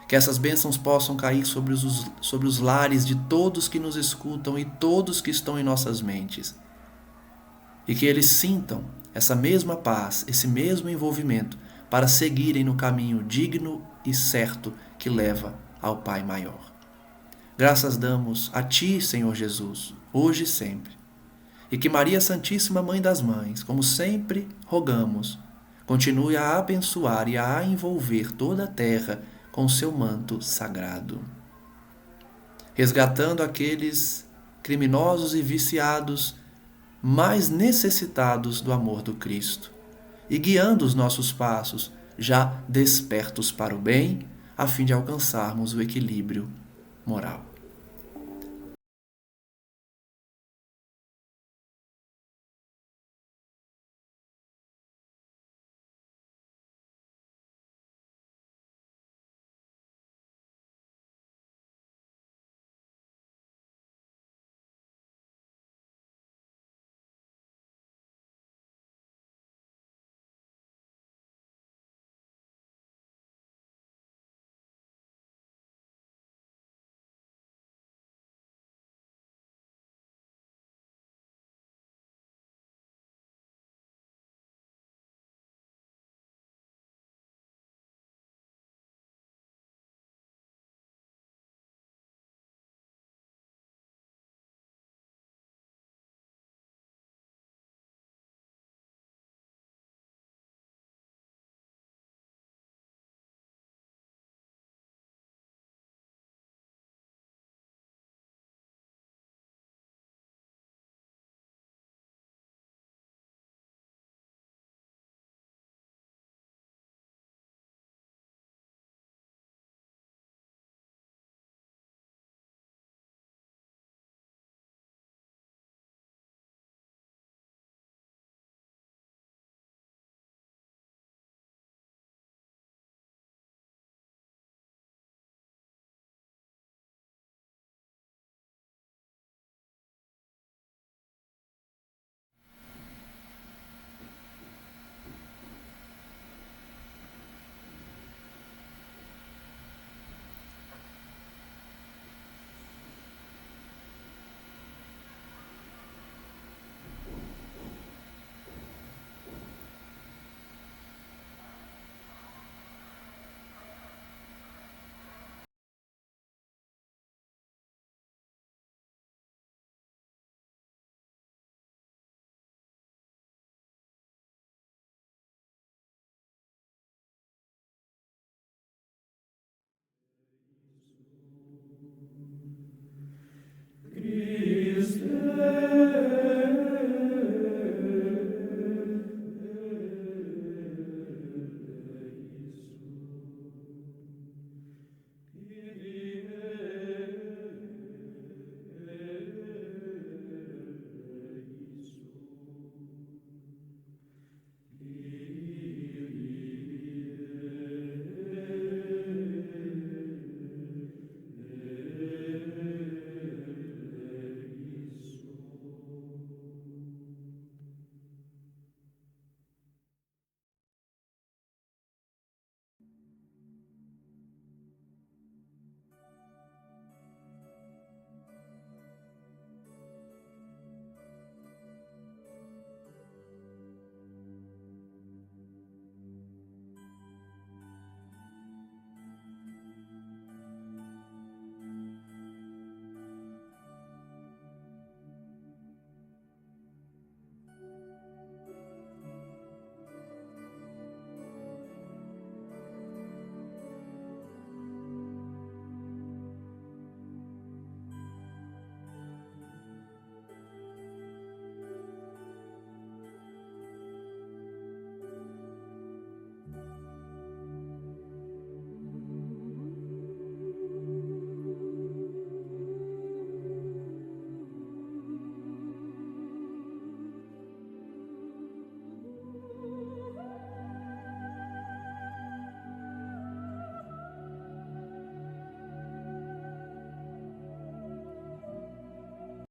Que essas bênçãos possam cair sobre os lares de todos que nos escutam e todos que estão em nossas mentes. E que eles sintam essa mesma paz, esse mesmo envolvimento, para seguirem no caminho digno e certo que leva ao Pai Maior. Graças damos a Ti, Senhor Jesus, hoje e sempre. E que Maria Santíssima, Mãe das Mães, como sempre rogamos, continue a abençoar e a envolver toda a terra com seu manto sagrado, resgatando aqueles criminosos e viciados mais necessitados do amor do Cristo e guiando os nossos passos, já despertos para o bem, a fim de alcançarmos o equilíbrio moral.